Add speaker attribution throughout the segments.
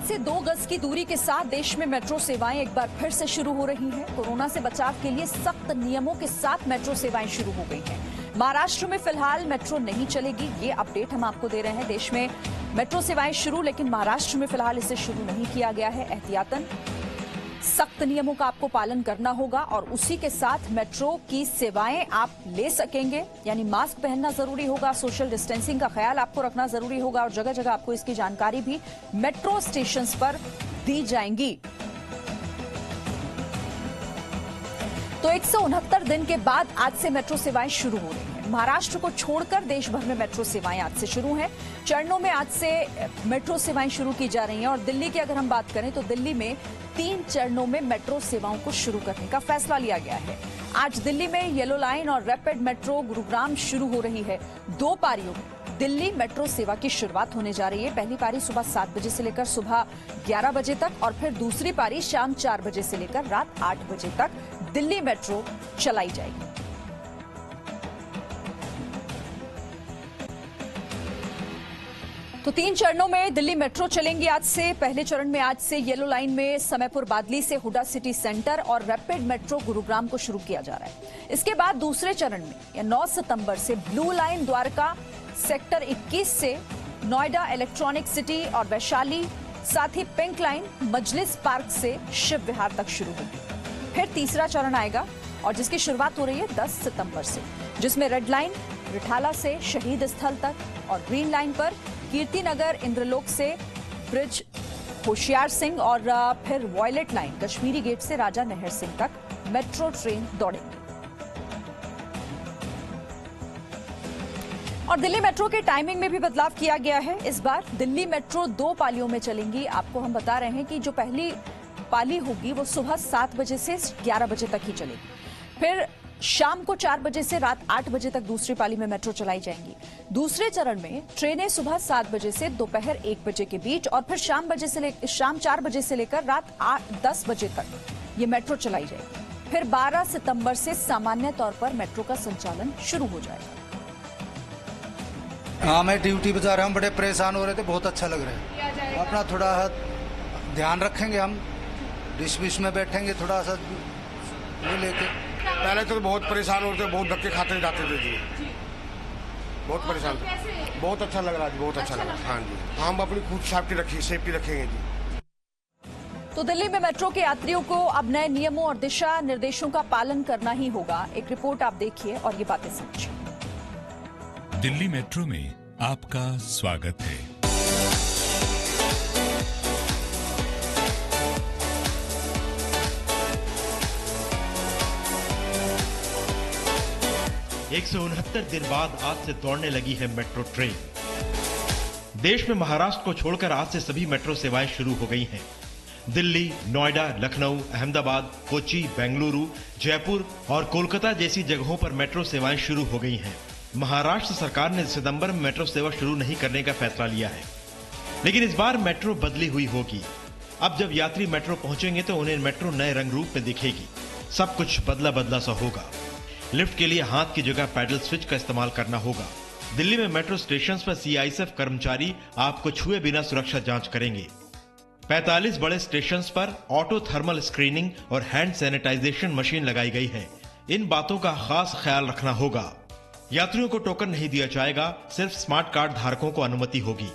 Speaker 1: आज से 2 गज की दूरी के साथ देश में मेट्रो सेवाएं एक बार फिर से शुरू हो रही हैं। कोरोना से बचाव के लिए सख्त नियमों के साथ मेट्रो सेवाएं शुरू हो गई हैं। महाराष्ट्र में फिलहाल मेट्रो नहीं चलेगी, ये अपडेट हम आपको दे रहे हैं। देश में मेट्रो सेवाएं शुरू, लेकिन महाराष्ट्र में फिलहाल इसे शुरू नहीं किया गया है। एहतियातन सख्त नियमों का आपको पालन करना होगा और उसी के साथ मेट्रो की सेवाएं आप ले सकेंगे। यानी मास्क पहनना जरूरी होगा, सोशल डिस्टेंसिंग का ख्याल आपको रखना जरूरी होगा और जगह जगह आपको इसकी जानकारी भी मेट्रो स्टेशंस पर दी जाएंगी। तो 169 दिन के बाद आज से मेट्रो सेवाएं शुरू हो रही हैं। महाराष्ट्र को छोड़कर देश भर में मेट्रो सेवाएं आज से शुरू हैं। चरणों में आज से मेट्रो सेवाएं शुरू की जा रही हैं और दिल्ली की अगर हम बात करें तो दिल्ली में 3 चरणों में मेट्रो सेवाओं को शुरू करने का फैसला लिया गया है। आज दिल्ली में येलो लाइन और रैपिड मेट्रो गुरुग्राम शुरू हो रही है। 2 पारियों में दिल्ली मेट्रो सेवा की शुरुआत होने जा रही है। पहली पारी सुबह 7 बजे से लेकर सुबह 11 बजे तक और फिर दूसरी पारी शाम 4 बजे से लेकर रात 8 बजे तक दिल्ली मेट्रो चलाई जाएगी। तो 3 चरणों में दिल्ली मेट्रो चलेंगी आज से। पहले चरण में आज से येलो लाइन में समयपुर बादली से हुडा सिटी सेंटर और रैपिड मेट्रो गुरुग्राम को शुरू किया जा रहा है। इसके बाद दूसरे चरण में या 9 सितंबर से ब्लू लाइन द्वारका सेक्टर 21 से नोएडा इलेक्ट्रॉनिक सिटी और वैशाली, साथ ही पिंक लाइन मजलिस पार्क से शिव विहार तक शुरू होगी। फिर तीसरा चरण आएगा और जिसकी शुरुआत हो रही है 10 सितंबर से, जिसमें रेड लाइन रिठाला से शहीद स्थल तक और ग्रीन लाइन पर कीर्तिनगर इंद्रलोक से ब्रिज होशियार सिंह और फिर वॉयलेट लाइन कश्मीरी गेट से राजा नहर सिंह तक मेट्रो ट्रेन दौड़ेंगी। और दिल्ली मेट्रो के टाइमिंग में भी बदलाव किया गया है। इस बार दिल्ली मेट्रो 2 पालियों में चलेंगी। आपको हम बता रहे हैं कि जो पहली पाली होगी वो सुबह 7 बजे से 11 बजे तक ही चलेगी। फिर शाम को 4 बजे से रात 8 बजे तक दूसरी पाली में मेट्रो चलाई जाएंगी। दूसरे चरण में ट्रेनें सुबह 7 बजे से दोपहर 1 बजे के बीच और फिर शाम 4 बजे से लेकर रात 10 बजे तक ये मेट्रो चलाई जाएगी। फिर 12 सितंबर से सामान्य तौर पर मेट्रो का संचालन शुरू हो जाएगा।
Speaker 2: हाँ, मैं ड्यूटी पे जा रहा हूँ, बड़े परेशान हो रहे थे, बहुत अच्छा लग रहा है। अपना थोड़ा ध्यान रखेंगे, हम डिश में बैठेंगे थोड़ा सा वो लेके।
Speaker 3: पहले तो बहुत परेशान होते, बहुत धक्के खाते जाते थे जी, बहुत परेशान थे। बहुत अच्छा लग रहा है जी, बहुत अच्छा लग रहा है। हाँ जी, हम अपनी खुद सेफ्टी रखेंगे जी।
Speaker 1: तो दिल्ली में मेट्रो के यात्रियों को अब नए नियमों और दिशा निर्देशों का पालन करना ही होगा। एक रिपोर्ट आप देखिए और ये बातें समझिए।
Speaker 4: दिल्ली मेट्रो में आपका स्वागत है।
Speaker 5: एक 169 दिन बाद आज से दौड़ने लगी है मेट्रो ट्रेन। देश में महाराष्ट्र को छोड़कर आज से सभी मेट्रो सेवाएं शुरू हो गई हैं। दिल्ली, नोएडा, लखनऊ, अहमदाबाद, कोच्चि, बेंगलुरु, जयपुर और कोलकाता जैसी जगहों पर मेट्रो सेवाएं शुरू हो गई हैं। महाराष्ट्र सरकार ने सितंबर में मेट्रो सेवा शुरू नहीं करने का फैसला लिया है, लेकिन इस बार मेट्रो बदली हुई होगी। अब जब यात्री मेट्रो पहुंचेंगे तो उन्हें मेट्रो नए रंग रूप में दिखेगी। सब कुछ बदला बदला सा होगा। लिफ्ट के लिए हाथ की जगह पैडल स्विच का इस्तेमाल करना होगा। दिल्ली में मेट्रो स्टेशंस पर सीआईएसएफ कर्मचारी आपको छुए बिना सुरक्षा जांच करेंगे। 45 बड़े स्टेशंस पर ऑटो थर्मल स्क्रीनिंग और हैंड सैनिटाइजेशन मशीन लगाई गई है। इन बातों का खास ख्याल रखना होगा। यात्रियों को टोकन नहीं दिया जाएगा, सिर्फ स्मार्ट कार्ड धारकों को अनुमति होगी।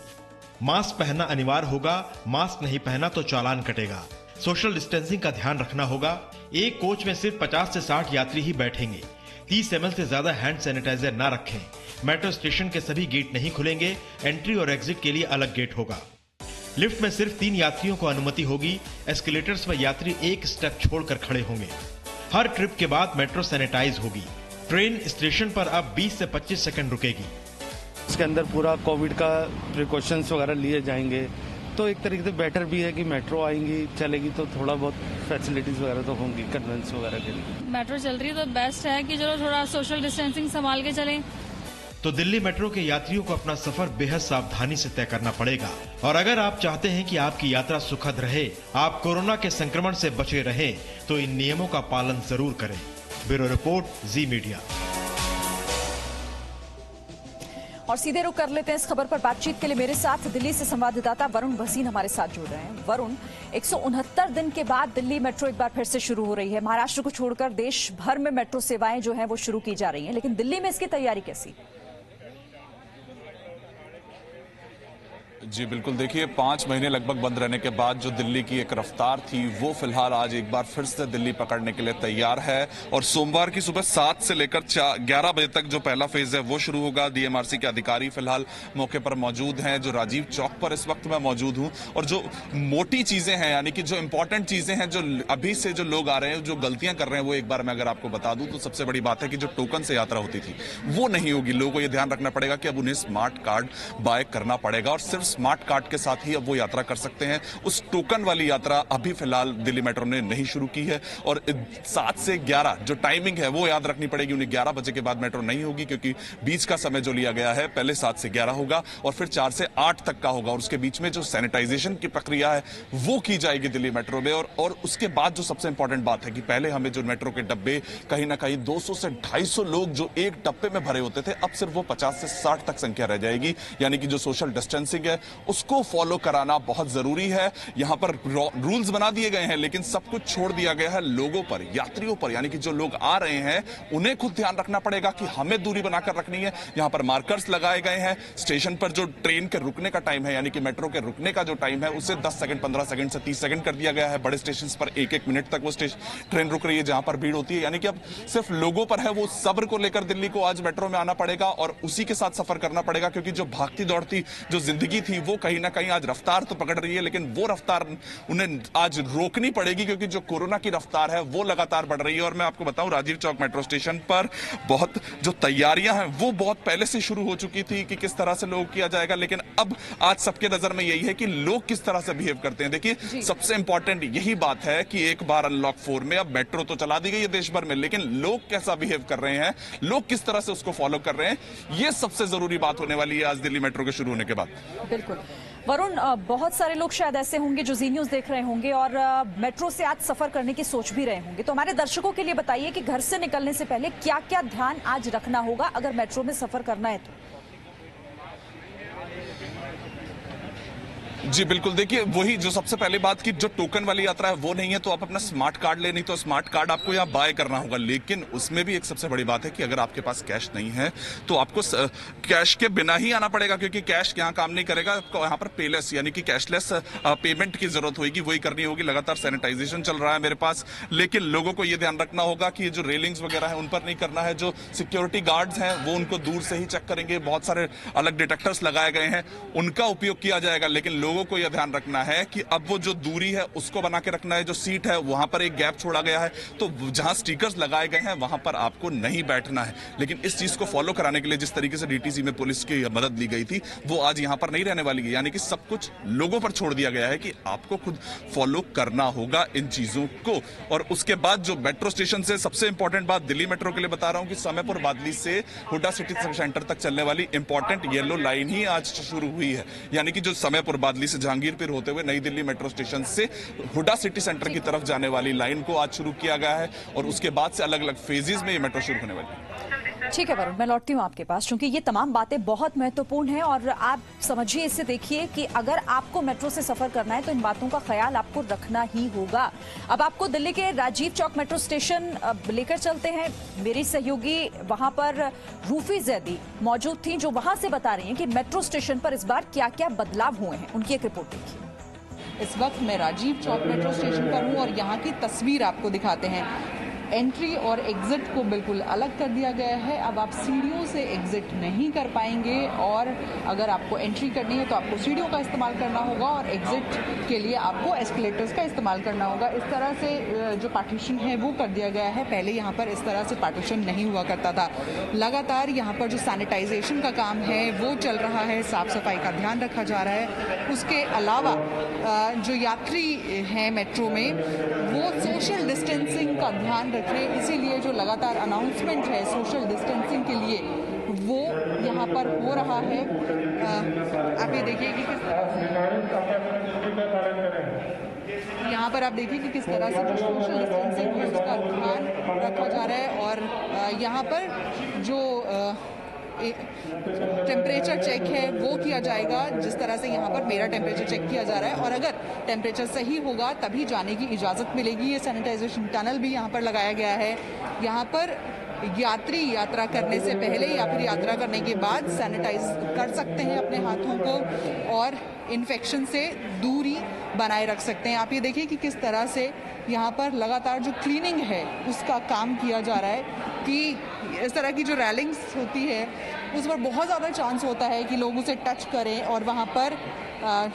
Speaker 5: मास्क पहनना अनिवार्य होगा, मास्क नहीं पहना तो चालान कटेगा। सोशल डिस्टेंसिंग का ध्यान रखना होगा। एक कोच में सिर्फ 50 से 60 यात्री ही बैठेंगे। 30 ml से ज्यादा हैंड सैनिटाइजर ना रखें। मेट्रो स्टेशन के सभी गेट नहीं खुलेंगे, एंट्री और एग्जिट के लिए अलग गेट होगा। लिफ्ट में सिर्फ 3 यात्रियों को अनुमति होगी। एस्केलेटर्स पर यात्री एक स्टेप छोड़कर खड़े होंगे। हर ट्रिप के बाद मेट्रो सैनिटाइज होगी। ट्रेन स्टेशन पर अब 20 से 25 सेकंड रुकेगी।
Speaker 6: इसके अंदर पूरा कोविड का प्रिकॉशंस वगैरह लिए जाएंगे, तो एक तरीके से बेटर भी है कि मेट्रो आएंगी चलेगी तो थोड़ा बहुत फैसिलिटीज वगैरह तो होंगी कन्वेंस वगैरह के लिए।
Speaker 7: मेट्रो चल रही है तो बेस्ट है कि चलो थोड़ा सोशल डिस्टेंसिंग संभाल के चलें।
Speaker 5: तो दिल्ली मेट्रो के यात्रियों को अपना सफर बेहद सावधानी से तय करना पड़ेगा। और अगर आप चाहते हैं कि आपकी यात्रा सुखद रहे, आप कोरोना के संक्रमण से बचे रहें, तो इन नियमों का पालन जरूर करें। ब्यूरो रिपोर्ट, जी मीडिया।
Speaker 1: और सीधे रुख कर लेते हैं इस खबर पर बातचीत के लिए मेरे साथ दिल्ली से संवाददाता वरुण भसीन हमारे साथ जुड़ रहे हैं। वरुण, 169 दिन के बाद दिल्ली मेट्रो एक बार फिर से शुरू हो रही है। महाराष्ट्र को छोड़कर देश भर में मेट्रो सेवाएं जो हैं वो शुरू की जा रही हैं, लेकिन दिल्ली में इसकी तैयारी कैसी?
Speaker 8: जी बिल्कुल, देखिए 5 महीने लगभग बंद रहने के बाद जो दिल्ली की एक रफ्तार थी वो फिलहाल आज एक बार फिर से दिल्ली पकड़ने के लिए तैयार है। और सोमवार की सुबह 7 से लेकर 11 बजे तक जो पहला फेज है वो शुरू होगा। डीएमआरसी के अधिकारी फिलहाल मौके पर मौजूद हैं। जो राजीव चौक पर इस वक्त मैं मौजूद हूं और जो मोटी चीजें हैं, यानी कि जो इंपॉर्टेंट चीजें हैं, जो अभी से जो लोग आ रहे हैं, जो गलतियां कर रहे हैं, वो एक बार मैं अगर आपको बता दूं तो सबसे बड़ी बात है कि जो टोकन से यात्रा होती थी वो नहीं होगी। लोगों को यह ध्यान रखना पड़ेगा कि अब उन्हें स्मार्ट कार्ड बाय करना पड़ेगा और सिर्फ स्मार्ट कार्ड के साथ ही अब वो यात्रा कर सकते हैं। उस टोकन वाली यात्रा अभी फिलहाल दिल्ली मेट्रो ने नहीं शुरू की है। और 7 से 11 जो टाइमिंग है वो याद रखनी पड़ेगी। उन्हें 11 बजे के बाद मेट्रो नहीं होगी, क्योंकि बीच का समय जो लिया गया है पहले 7 से 11 होगा और फिर 4 से 8 तक का होगा। और उसके बीच में जो सैनिटाइजेशन की प्रक्रिया है वो की जाएगी दिल्ली मेट्रो में। और उसके बाद जो सबसे इंपॉर्टेंट बात है कि पहले हमें जो मेट्रो के डब्बे कहीं ना कहीं 200 से 250 लोग जो एक डब्बे में भरे होते थे, अब सिर्फ वो 50 से 60 तक संख्या रह जाएगी। यानी कि जो सोशल डिस्टेंसिंग है उसको फॉलो कराना बहुत जरूरी है। यहां पर रूल्स बना दिए गए हैं, लेकिन सब कुछ छोड़ दिया गया है लोगों पर, यात्रियों पर। यानी कि जो लोग आ रहे हैं उन्हें खुद ध्यान रखना पड़ेगा कि हमें दूरी बनाकर रखनी है। यहां पर मार्कर्स लगाए गए हैं। स्टेशन पर जो ट्रेन के रुकने का टाइम है, यानी कि मेट्रो के रुकने का जो टाइम है, उसे 10 सेकंड 15 सेकंड से 30 सेकंड कर दिया गया है। बड़े स्टेशन पर 1-1 मिनट तक वो ट्रेन रुक रही है जहां पर भीड़ होती है। यानी कि अब सिर्फ लोगों पर है, वो सब्र को लेकर दिल्ली को आज मेट्रो में आना पड़ेगा और उसी के साथ सफर करना पड़ेगा। क्योंकि जो भागती दौड़ती जो जिंदगी थी वो कहीं ना कहीं आज रफ्तार तो पकड़ रही है, लेकिन वो रफ्तार उन्हें आज रोकनी पड़ेगी, क्योंकि जो कोरोना की रफ्तार है वो लगातार बढ़ रही है। और मैं आपको बताऊं, राजीव चौक मेट्रो स्टेशन पर बहुत जो तैयारियां हैं वो बहुत पहले से शुरू हो चुकी थी कि किस तरह से लोग किया जाएगा। लेकिन अब आज सबके नजर में यही है कि लोग किस तरह से बिहेव करते हैं। देखिए, सबसे इंपॉर्टेंट यही बात है कि एक बार अनलॉक 4 में अब मेट्रो तो चला दी गई है देश भर में, लेकिन लोग कैसा बिहेव कर रहे हैं, लोग किस तरह से उसको फॉलो कर रहे हैं, ये सबसे जरूरी बात होने वाली है आज दिल्ली मेट्रो के शुरू होने के बाद।
Speaker 1: बिल्कुल वरुण, बहुत सारे लोग शायद ऐसे होंगे जो जी न्यूज़ देख रहे होंगे और मेट्रो से आज सफर करने की सोच भी रहे होंगे, तो हमारे दर्शकों के लिए बताइए कि घर से निकलने से पहले क्या क्या ध्यान आज रखना होगा अगर मेट्रो में सफर करना है तो?
Speaker 8: जी बिल्कुल, देखिए वही जो सबसे पहली बात की जो टोकन वाली यात्रा है वो नहीं है, तो आप अपना स्मार्ट कार्ड ले, नहीं तो स्मार्ट कार्ड आपको यहाँ बाय करना होगा। लेकिन उसमें भी एक सबसे बड़ी बात है कि अगर आपके पास कैश नहीं है तो आपको कैश के बिना ही आना पड़ेगा, क्योंकि कैश यहाँ काम नहीं करेगा। आपको यहाँ पर पेलेस यानी कि कैशलेस पेमेंट की जरूरत होगी, वही करनी होगी। लगातार सैनिटाइजेशन चल रहा है मेरे पास, लेकिन लोगों को यह ध्यान रखना होगा कि जो रेलिंग्स वगैरह है उन पर नहीं करना है। जो सिक्योरिटी गार्ड्स हैं वो उनको दूर से ही चेक करेंगे। बहुत सारे अलग डिटेक्टर्स लगाए गए हैं, उनका उपयोग किया जाएगा। लेकिन लोगों को यह ध्यान रखना है कि अब वो जो दूरी है उसको बना के रखना है। जो सीट है वहां पर एक गैप छोड़ा गया है, तो जहां स्टिकर्स लगाए गए हैं वहां पर आपको नहीं बैठना है। लेकिन इस चीज को फॉलो कराने के लिए जिस तरीके से डीटीसी में पुलिस की मदद ली गई थी वो आज यहां पर नहीं रहने वाली है। यानी कि सब कुछ लोगों पर छोड़ दिया गया है कि आपको खुद फॉलो करना होगा इन चीजों को। और उसके बाद जो मेट्रो स्टेशन से सबसे इंपॉर्टेंट बात दिल्ली मेट्रो के लिए बता रहा हूं कि समयपुर बादली से हुडा सिटी सेंटर तक चलने वाली इंपॉर्टेंट येलो लाइन ही आज शुरू हुई है। यानी कि जो समयपुर बादली से जहांगीरपुर होते हुए नई दिल्ली मेट्रो स्टेशन से हुडा सिटी सेंटर की तरफ जाने वाली लाइन को आज शुरू किया गया है और उसके बाद से अलग अलग फेजेस में ये मेट्रो शुरू होने वाली है।
Speaker 1: ठीक है वरुण, मैं लौटती हूँ आपके पास, क्योंकि ये तमाम बातें बहुत महत्वपूर्ण हैं और आप समझिए, इससे देखिए कि अगर आपको मेट्रो से सफर करना है तो इन बातों का ख्याल आपको रखना ही होगा। अब आपको दिल्ली के राजीव चौक मेट्रो स्टेशन लेकर चलते हैं। मेरी सहयोगी वहां पर रूफी जैदी मौजूद थी, जो वहां से बता रही हैं कि मेट्रो स्टेशन पर इस बार क्या क्या बदलाव हुए हैं। उनकी एक रिपोर्ट देखिए।
Speaker 9: इस वक्त मैं राजीव चौक मेट्रो स्टेशन पर हूँ और यहाँ की तस्वीर आपको दिखाते हैं। एंट्री और एग्जिट को बिल्कुल अलग कर दिया गया है। अब आप सीढ़ियों से एग्जिट नहीं कर पाएंगे और अगर आपको एंट्री करनी है तो आपको सीढ़ियों का इस्तेमाल करना होगा और एग्जिट के लिए आपको एस्केलेटर्स का इस्तेमाल करना होगा। इस तरह से जो पार्टीशन है वो कर दिया गया है। पहले यहाँ पर इस तरह से पार्टीशन नहीं हुआ करता था। लगातार यहाँ पर जो सैनिटाइजेशन का काम है वो चल रहा है, साफ सफाई का ध्यान रखा जा रहा है। उसके अलावा जो यात्री हैं मेट्रो में वो सोशल डिस्टेंसिंग का ध्यान रखें, इसीलिए जो लगातार अनाउंसमेंट है सोशल डिस्टेंसिंग के लिए वो यहाँ पर हो रहा है। आप ये देखिए कि किस यहाँ पर आप देखिए कि किस तरह से जो सोशल डिस्टेंसिंग है उसका ध्यान रखा जा रहा है और यहाँ पर जो टेम्परेचर चेक है वो किया जाएगा, जिस तरह से यहाँ पर मेरा टेम्परेचर चेक किया जा रहा है, और अगर टेम्परेचर सही होगा तभी जाने की इजाज़त मिलेगी। ये सैनिटाइजेशन टनल भी यहाँ पर लगाया गया है। यहाँ पर यात्री यात्रा करने से पहले या फिर यात्रा करने के बाद सैनिटाइज कर सकते हैं अपने हाथों को और इन्फेक्शन से दूरी बनाए रख सकते हैं। आप ये देखिए कि किस तरह से यहाँ पर लगातार जो क्लीनिंग है उसका काम किया जा रहा है, कि इस तरह की जो रैलिंग्स होती है उस पर बहुत ज़्यादा चांस होता है कि लोग उसे टच करें और वहाँ पर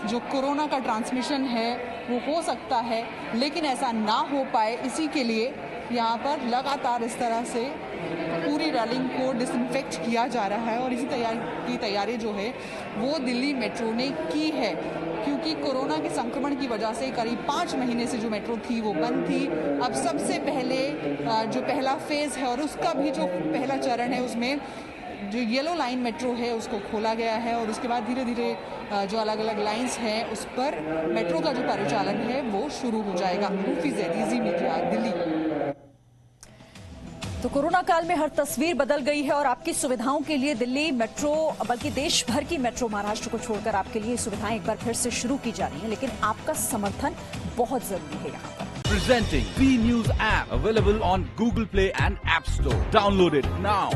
Speaker 9: जो कोरोना का ट्रांसमिशन है वो हो सकता है, लेकिन ऐसा ना हो पाए इसी के लिए यहाँ पर लगातार इस तरह से पूरी रैलिंग को डिसइंफेक्ट किया जा रहा है। और इसी तैयारी जो है वो दिल्ली मेट्रो ने की है, क्योंकि कोरोना के संक्रमण की वजह से करीब 5 महीने से जो मेट्रो थी वो बंद थी। अब सबसे पहले जो पहला फेज़ है और उसका भी जो पहला चरण है उसमें जो येलो लाइन मेट्रो है उसको खोला गया है, और उसके बाद धीरे धीरे जो अलग अलग लाइंस हैं उस पर मेट्रो का जो परिचालन है वो शुरू हो जाएगा। रूफी ज़ैदी, ज़ी मीडिया, दिल्ली।
Speaker 1: तो कोरोना काल में हर तस्वीर बदल गई है और आपकी सुविधाओं के लिए दिल्ली मेट्रो, बल्कि देश भर की मेट्रो महाराष्ट्र को छोड़कर आपके लिए सुविधाएं एक बार फिर से शुरू की जा रही हैं, लेकिन आपका समर्थन बहुत जरूरी है यहाँ पर।
Speaker 10: Presenting V News app available on Google Play and App Store. Download it now.